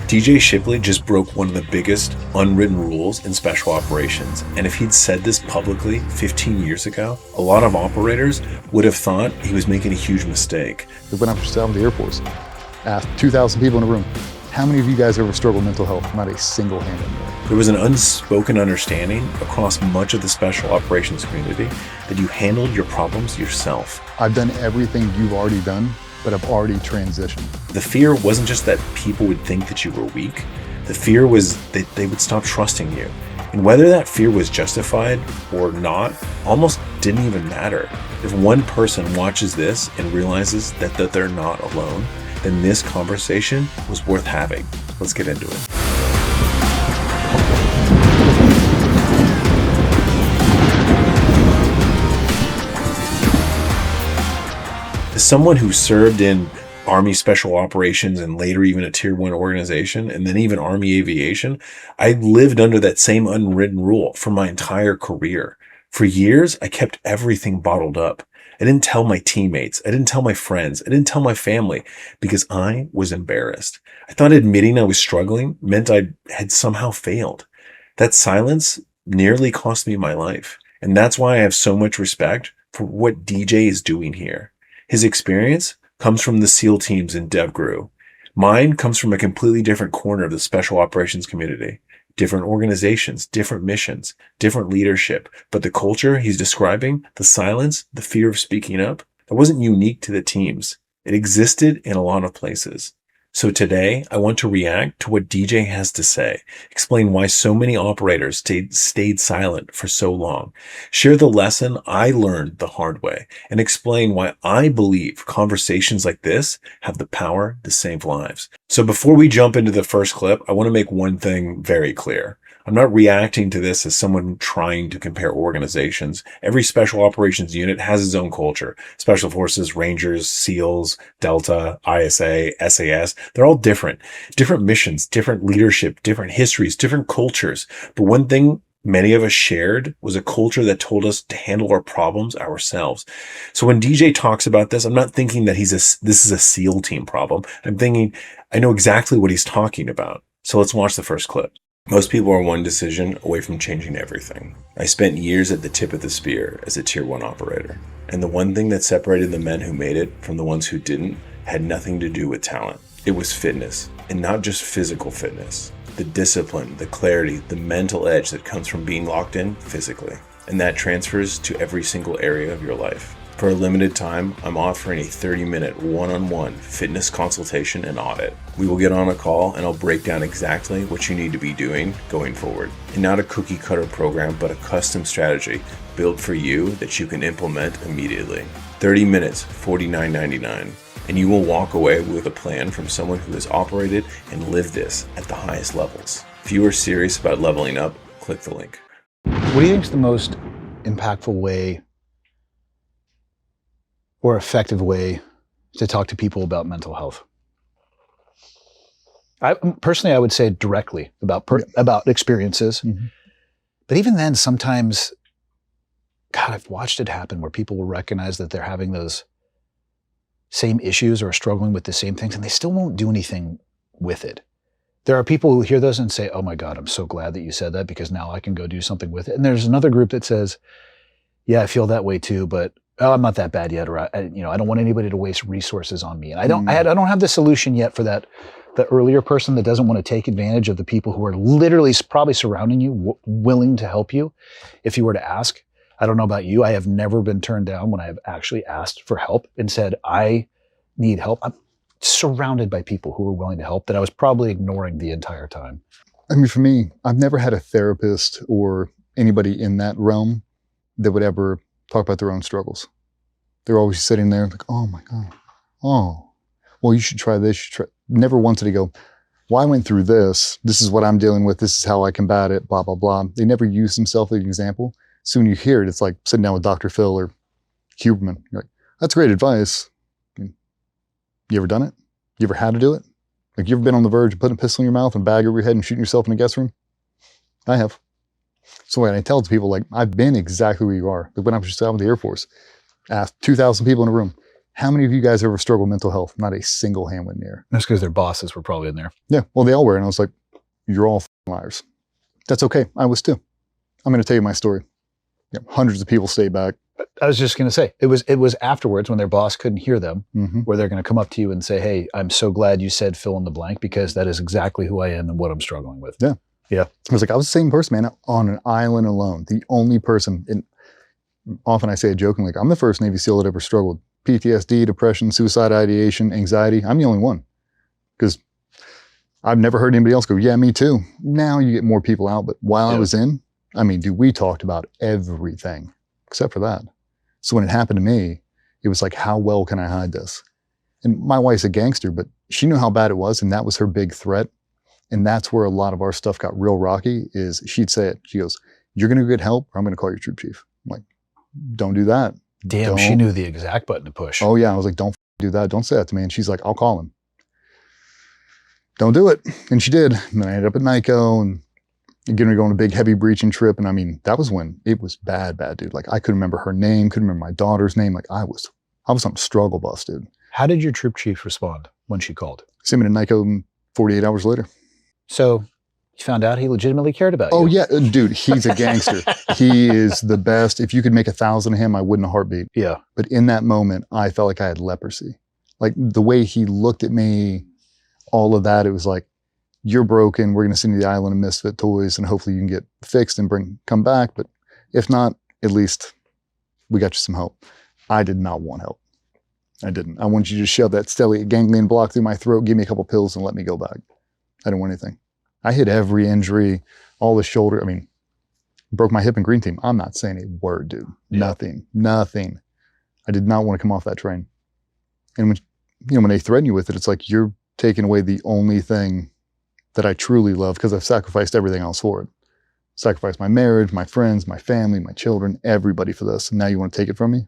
DJ Shipley just broke one of the biggest unwritten rules in special operations, and if he'd said this publicly 15 years ago, a lot of operators would have thought he was making a huge mistake. When I was out with the Air Force, asked 2,000 people in a room, how many of you guys ever struggle with mental health? Not a single hand in there. There was an unspoken understanding across much of the special operations community that you handled your problems yourself. I've done everything you've already done, but I've already transitioned. The fear wasn't just that people would think that you were weak. The fear was that they would stop trusting you. And whether that fear was justified or not almost didn't even matter. If one person watches this and realizes that they're not alone, then this conversation was worth having. Let's get into it. As someone who served in Army Special Operations and later even a Tier 1 organization and then even Army Aviation, I lived under that same unwritten rule for my entire career. For years, I kept everything bottled up. I didn't tell my teammates. I didn't tell my friends. I didn't tell my family because I was embarrassed. I thought admitting I was struggling meant I had somehow failed. That silence nearly cost me my life. And that's why I have so much respect for what DJ is doing here. His experience comes from the SEAL teams in DevGru. Mine comes from a completely different corner of the special operations community. Different organizations, different missions, different leadership. But the culture he's describing, the silence, the fear of speaking up, that wasn't unique to the teams. It existed in a lot of places. So today, I want to react to what DJ has to say, explain why so many operators stayed silent for so long, share the lesson I learned the hard way, and explain why I believe conversations like this have the power to save lives. So before we jump into the first clip, I want to make one thing very clear. I'm not reacting to this as someone trying to compare organizations. Every special operations unit has its own culture. Special Forces, Rangers, SEALs, Delta, ISA, SAS, they're all different. Different missions, different leadership, different histories, different cultures. But one thing many of us shared was a culture that told us to handle our problems ourselves. So when DJ talks about this, I'm not thinking that this is a SEAL team problem. I'm thinking I know exactly what he's talking about. So let's watch the first clip. Most people are one decision away from changing everything. I spent years at the tip of the spear as a Tier 1 operator. And the one thing that separated the men who made it from the ones who didn't had nothing to do with talent. It was fitness, and not just physical fitness. The discipline, the clarity, the mental edge that comes from being locked in physically. And that transfers to every single area of your life. For a limited time, I'm offering a 30-minute one-on-one fitness consultation and audit. We will get on a call and I'll break down exactly what you need to be doing going forward. And not a cookie cutter program, but a custom strategy built for you that you can implement immediately. 30 minutes, $49.99. And you will walk away with a plan from someone who has operated and lived this at the highest levels. If you are serious about leveling up, click the link. What do you think is the most impactful way or effective way to talk to people about mental health? Personally, I would say directly about experiences. Mm-hmm. But even then, sometimes, God, I've watched it happen where people will recognize that they're having those same issues or struggling with the same things, and they still won't do anything with it. There are people who hear those and say, oh my God, I'm so glad that you said that because now I can go do something with it. And there's another group that says, yeah, I feel that way too, but I'm not that bad yet, or I don't want anybody to waste resources on me. And I don't have the solution yet for that, the earlier person that doesn't want to take advantage of the people who are literally probably surrounding you, willing to help you if you were to ask. I don't know about you. I have never been turned down when I have actually asked for help and said, I need help. I'm surrounded by people who are willing to help that I was probably ignoring the entire time. I mean, for me, I've never had a therapist or anybody in that realm that would ever talk about their own struggles. They're always sitting there like, oh my God, oh, well, you should try this. Never once did they go, well, I went through this. This is what I'm dealing with. This is how I combat it, blah, blah, blah. They never use themselves as an example. So when you hear it, it's like sitting down with Dr. Phil or Huberman. You're like, that's great advice. You ever done it? You ever had to do it? Like, you ever been on the verge of putting a pistol in your mouth and a bag over your head and shooting yourself in a guest room? I have. So when I tell it to people, like, I've been exactly where you are. Like when I was just out with the Air Force, asked 2,000 people in a room, How many of you guys ever struggle with mental health? Not a single hand went near. That's because their bosses were probably in there. Yeah, well, they all were. And I was like, you're all liars. That's okay. I was too. I'm going to tell you my story. Yeah, hundreds of people stayed back. I was just going to say, it was afterwards when their boss couldn't hear them, Mm-hmm. where they're going to come up to you and say, hey, I'm so glad you said fill in the blank, because that is exactly who I am and what I'm struggling with. Yeah. Yeah. I was like, I was the same person, man, on an island alone. The only person, and often I say it jokingly, like, I'm the first Navy SEAL that ever struggled. PTSD, depression, suicide ideation, anxiety. I'm the only one. Because I've never heard anybody else go, yeah, me too. Now you get more people out. But while I was in, I mean, dude, we talked about everything except for that. So when it happened to me, it was like, how well can I hide this? And my wife's a gangster, but she knew how bad it was. And that was her big threat. And that's where a lot of our stuff got real rocky, is she'd say it. She goes, you're going to get help, or I'm going to call your troop chief. I'm like, don't do that. Damn, she knew the exact button to push. Oh yeah. I was like, don't do that. Don't say that to me. And she's like, I'll call him. Don't do it. And she did. And then I ended up at NICO and getting ready to go on a big heavy breaching trip. And I mean, that was when it was bad, dude. Like, I couldn't remember her name, couldn't remember my daughter's name. Like, I was on a struggle bus, dude. How did your troop chief respond when she called? Sent me to NICO 48 hours later. So you found out he legitimately cared about you. Oh yeah, dude, he's a gangster. He is the best. If you could make 1,000 of him, I wouldn't a heartbeat. Yeah. But in that moment, I felt like I had leprosy. Like, the way he looked at me, all of that, it was like, you're broken. We're going to send you to the island of misfit toys, and hopefully you can get fixed and come back. But if not, at least we got you some help. I did not want help. I didn't. I wanted you to shove that stellate ganglion block through my throat, give me a couple pills, and let me go back. I didn't want anything. I hit every injury, all the shoulder. I mean, broke my hip in green team. I'm not saying a word, dude. Yeah. Nothing. I did not want to come off that train. And when they threaten you with it, it's like, you're taking away the only thing that I truly love, because I've sacrificed everything else for it. Sacrificed my marriage, my friends, my family, my children, everybody for this. And now you want to take it from me?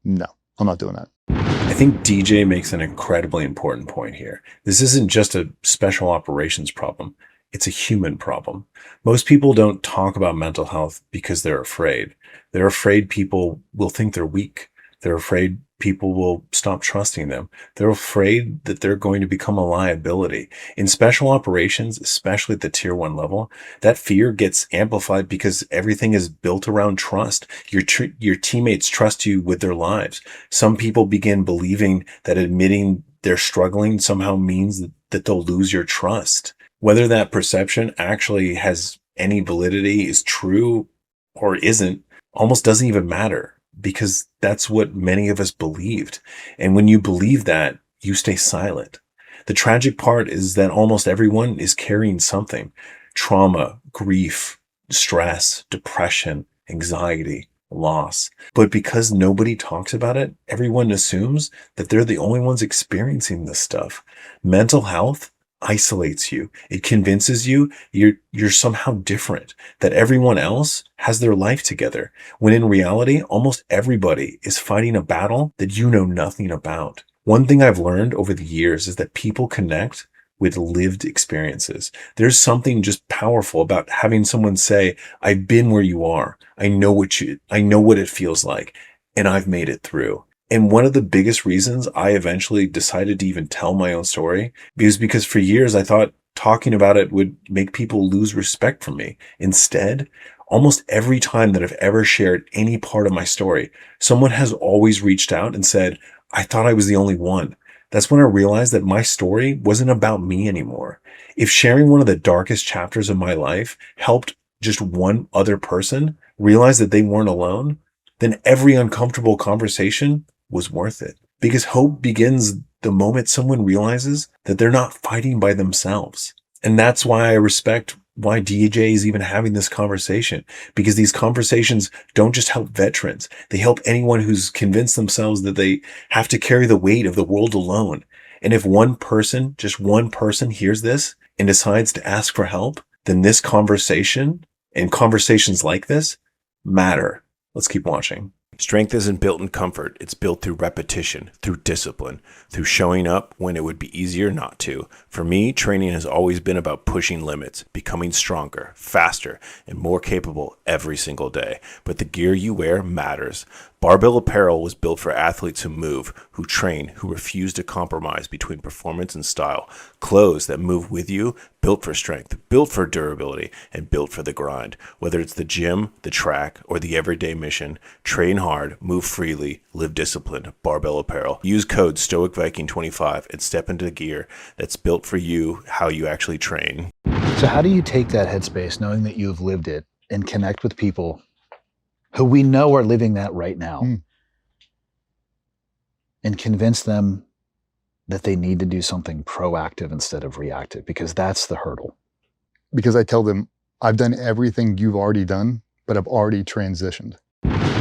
No, I'm not doing that. I think DJ makes an incredibly important point here. This isn't just a special operations problem. It's a human problem. Most people don't talk about mental health because they're afraid. They're afraid people will think they're weak. They're afraid people will stop trusting them. They're afraid that they're going to become a liability. In special operations, especially at the tier 1 level, that fear gets amplified because everything is built around trust. Your teammates trust you with their lives. Some people begin believing that admitting they're struggling somehow means that they'll lose your trust. Whether that perception actually has any validity, is true or isn't, almost doesn't even matter, because that's what many of us believed. And when you believe that, you stay silent. The tragic part is that almost everyone is carrying something: trauma, grief, stress, depression, anxiety, loss. But because nobody talks about it, everyone assumes that they're the only ones experiencing this stuff. Mental health isolates you. It convinces you you're somehow different, that everyone else has their life together, when in reality, almost everybody is fighting a battle that you know nothing about. One thing I've learned over the years is that people connect with lived experiences. There's something just powerful about having someone say, I've been where you are. I know what it feels like, and I've made it through. And one of the biggest reasons I eventually decided to even tell my own story is because for years I thought talking about it would make people lose respect for me. Instead, almost every time that I've ever shared any part of my story, someone has always reached out and said, I thought I was the only one. That's when I realized that my story wasn't about me anymore. If sharing one of the darkest chapters of my life helped just one other person realize that they weren't alone, then every uncomfortable conversation was worth it. Because hope begins the moment someone realizes that they're not fighting by themselves. And that's why I respect why DJ is even having this conversation, because these conversations don't just help veterans. They help anyone who's convinced themselves that they have to carry the weight of the world alone. And if just one person hears this and decides to ask for help, then this conversation and conversations like this matter. Let's keep watching. Strength isn't built in comfort. It's built through repetition, through discipline, through showing up when it would be easier not to. For me, training has always been about pushing limits, becoming stronger, faster, and more capable every single day. But the gear you wear matters. Barbell Apparel was built for athletes who move, who train, who refuse to compromise between performance and style. Clothes that move with you, built for strength, built for durability, and built for the grind. Whether it's the gym, the track, or the everyday mission, train hard, move freely, live disciplined. Barbell Apparel. Use code Stoic Viking 25 and step into the gear that's built for you, how you actually train. So how do you take that headspace, knowing that you've lived it, and connect with people who we know are living that right now, and convince them that they need to do something proactive instead of reactive? Because that's the hurdle. Because I tell them, I've done everything you've already done, but I've already transitioned.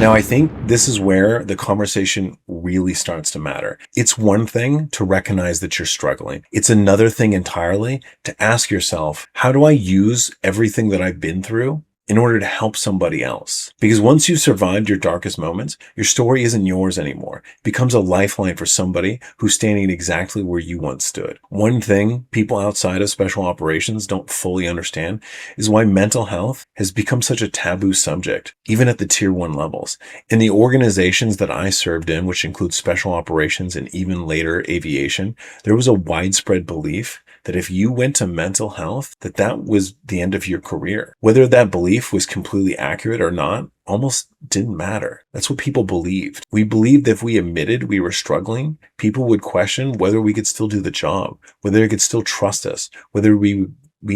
Now, I think this is where the conversation really starts to matter. It's one thing to recognize that you're struggling. It's another thing entirely to ask yourself, how do I use everything that I've been through in order to help somebody else? Because once you've survived your darkest moments, your story isn't yours anymore. It becomes a lifeline for somebody who's standing exactly where you once stood. One thing people outside of special operations don't fully understand is why mental health has become such a taboo subject, even at the tier 1 levels. In the organizations that I served in, which include special operations and even later aviation, there was a widespread belief that if you went to mental health, that was the end of your career. Whether that belief was completely accurate or not almost didn't matter. That's what people believed. We believed that if we admitted we were struggling, people would question whether we could still do the job, whether they could still trust us, whether we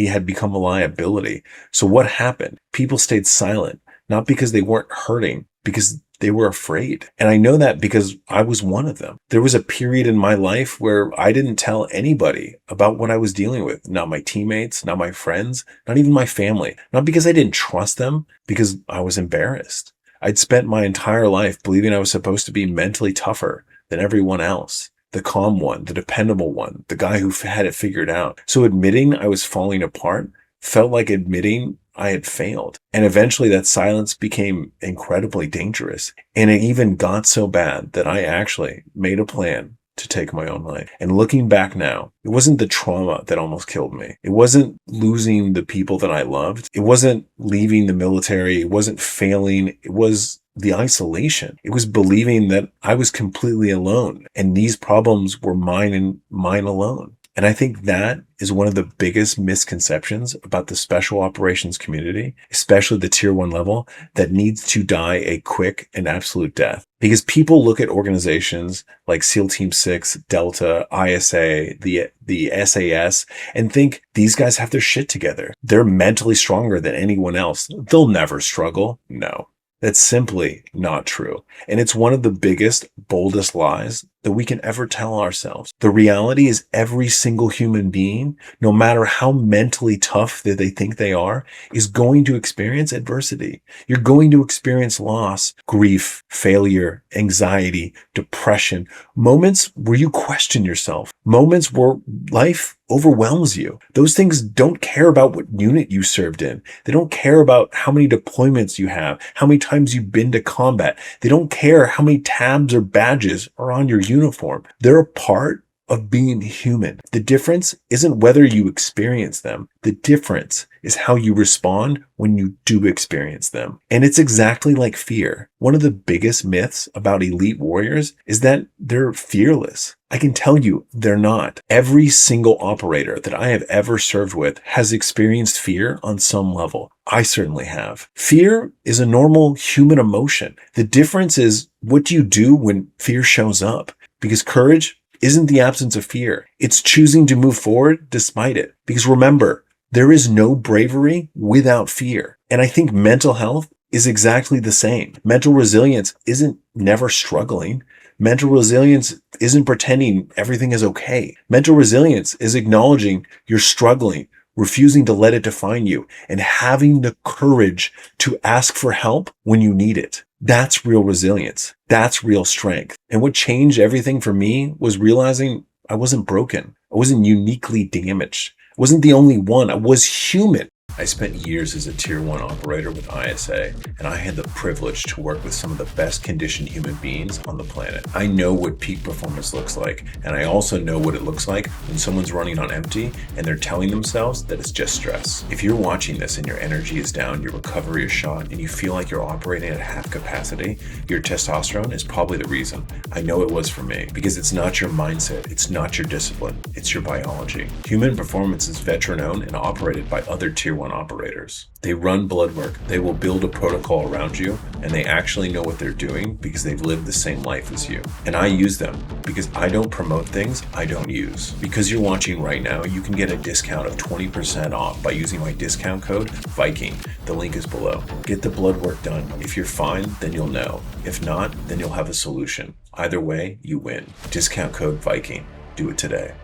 had become a liability. So what happened? People stayed silent, not because they weren't hurting, because they were afraid. And I know that because I was one of them. There was a period in my life where I didn't tell anybody about what I was dealing with. Not my teammates, not my friends, not even my family. Not because I didn't trust them, because I was embarrassed. I'd spent my entire life believing I was supposed to be mentally tougher than everyone else. The calm one, the dependable one, the guy who had it figured out. So admitting I was falling apart felt like admitting I had failed. And eventually that silence became incredibly dangerous. And it even got so bad that I actually made a plan to take my own life. And looking back now, it wasn't the trauma that almost killed me. It wasn't losing the people that I loved. It wasn't leaving the military. It wasn't failing. It was the isolation. It was believing that I was completely alone and these problems were mine and mine alone. And I think that is one of the biggest misconceptions about the special operations community, especially the tier 1 level, that needs to die a quick and absolute death. Because people look at organizations like SEAL Team 6, Delta, ISA, the SAS, and think these guys have their shit together. They're mentally stronger than anyone else. They'll never struggle. No. That's simply not true. And it's one of the biggest, boldest lies that we can ever tell ourselves. The reality is every single human being, no matter how mentally tough that they think they are, is going to experience adversity. You're going to experience loss, grief, failure, anxiety, depression, moments where you question yourself, moments where life overwhelms you. Those things don't care about what unit you served in. They don't care about how many deployments you have, how many times you've been to combat. They don't care how many tabs or badges are on your uniform. They're a part of being human. The difference isn't whether you experience them. The difference is how you respond when you do experience them. And it's exactly like fear. One of the biggest myths about elite warriors is that they're fearless. I can tell you they're not. Every single operator that I have ever served with has experienced fear on some level. I certainly have. Fear is a normal human emotion. The difference is, what do you do when fear shows up? Because courage isn't the absence of fear. It's choosing to move forward despite it. Because remember, there is no bravery without fear. And I think mental health is exactly the same. Mental resilience isn't never struggling. Mental resilience isn't pretending everything is okay. Mental resilience is acknowledging you're struggling, refusing to let it define you, and having the courage to ask for help when you need it. That's real resilience. That's real strength. And what changed everything for me was realizing I wasn't broken. I wasn't uniquely damaged. I wasn't the only one. I was human. I spent years as a Tier 1 operator with ISA, and I had the privilege to work with some of the best conditioned human beings on the planet. I know what peak performance looks like, and I also know what it looks like when someone's running on empty and they're telling themselves that it's just stress. If you're watching this and your energy is down, your recovery is shot, and you feel like you're operating at half capacity, your testosterone is probably the reason. I know it was for me, because it's not your mindset, it's not your discipline, it's your biology. Human performance is veteran-owned and operated by other Tier 1 operators. They run blood work, they will build a protocol around you, and they actually know what they're doing because they've lived the same life as you. And I use them because I don't promote things I don't use. Because you're watching right now, you can get a discount of 20% off by using my discount code Viking. The link is below. Get the blood work done. If you're fine, then you'll know. If not, then you'll have a solution. Either way, you win. Discount code Viking. Do it today.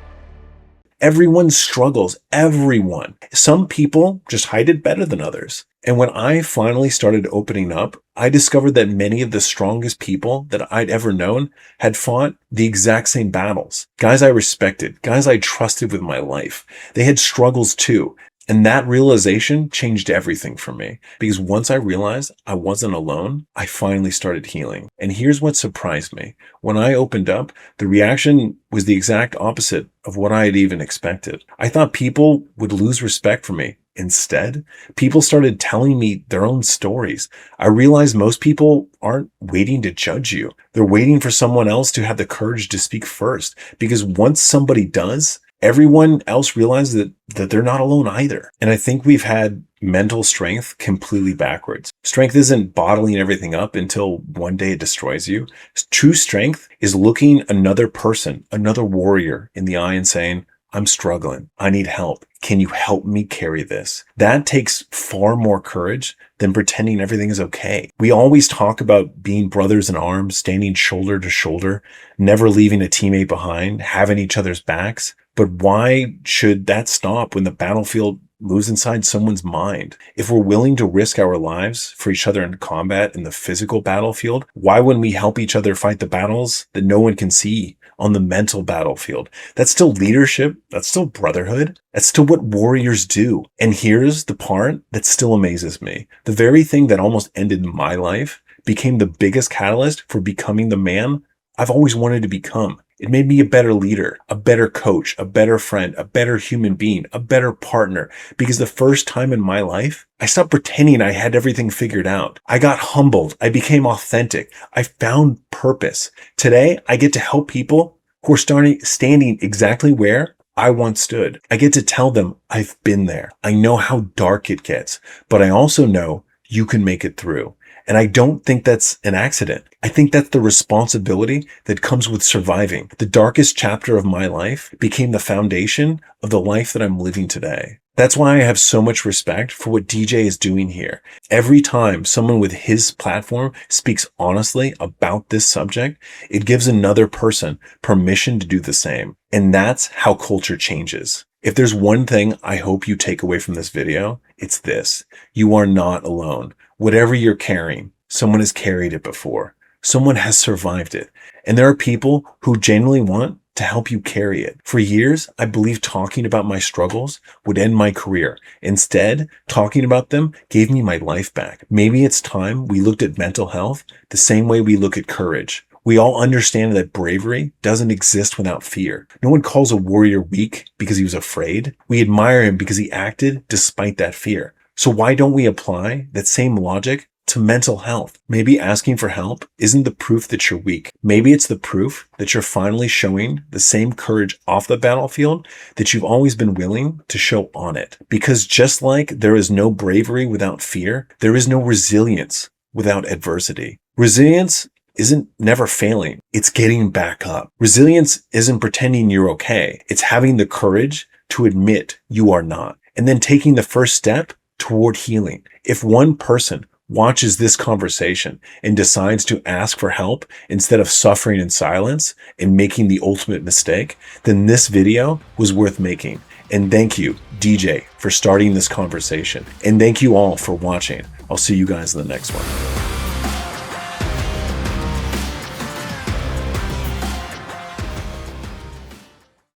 Everyone struggles, everyone. Some people just hide it better than others. And when I finally started opening up, I discovered that many of the strongest people that I'd ever known had fought the exact same battles. Guys I respected, guys I trusted with my life. They had struggles too. And that realization changed everything for me, because once I realized I wasn't alone, I finally started healing. And here's what surprised me. When I opened up, the reaction was the exact opposite of what I had even expected. I thought people would lose respect for me. Instead, people started telling me their own stories. I realized most people aren't waiting to judge you. They're waiting for someone else to have the courage to speak first, because once somebody does, everyone else realizes that they're not alone either. And I think we've had mental strength completely backwards. Strength isn't bottling everything up until one day it destroys you. True strength is looking another person, another warrior in the eye and saying, I'm struggling. I need help. Can you help me carry this? That takes far more courage than pretending everything is okay. We always talk about being brothers in arms, standing shoulder to shoulder, never leaving a teammate behind, having each other's backs. But why should that stop when the battlefield moves inside someone's mind? If we're willing to risk our lives for each other in combat in the physical battlefield, why wouldn't we help each other fight the battles that no one can see on the mental battlefield? That's still leadership. That's still brotherhood. That's still what warriors do. And here's the part that still amazes me. The very thing that almost ended my life became the biggest catalyst for becoming the man I've always wanted to become. It made me a better leader, a better coach, a better friend, a better human being, a better partner. Because the first time in my life, I stopped pretending I had everything figured out. I got humbled. I became authentic. I found purpose. Today, I get to help people who are standing exactly where I once stood. I get to tell them I've been there. I know how dark it gets, but I also know you can make it through. And I don't think that's an accident. I think that's the responsibility that comes with surviving. The darkest chapter of my life became the foundation of the life that I'm living today. That's why I have so much respect for what DJ is doing here. Every time someone with his platform speaks honestly about this subject, it gives another person permission to do the same. And that's how culture changes. If there's one thing I hope you take away from this video, it's this. You are not alone. Whatever you're carrying, someone has carried it before. Someone has survived it. And there are people who genuinely want to help you carry it. For years, I believed talking about my struggles would end my career. Instead, talking about them gave me my life back. Maybe it's time we looked at mental health the same way we look at courage. We all understand that bravery doesn't exist without fear. No one calls a warrior weak because he was afraid. We admire him because he acted despite that fear. So why don't we apply that same logic to mental health? Maybe asking for help isn't the proof that you're weak. Maybe it's the proof that you're finally showing the same courage off the battlefield that you've always been willing to show on it. Because just like there is no bravery without fear, there is no resilience without adversity. Resilience isn't never failing. It's getting back up. Resilience isn't pretending you're okay. It's having the courage to admit you are not, and then taking the first step toward healing. If one person watches this conversation and decides to ask for help instead of suffering in silence and making the ultimate mistake, then this video was worth making. And thank you, DJ, for starting this conversation. And thank you all for watching. I'll see you guys in the next one.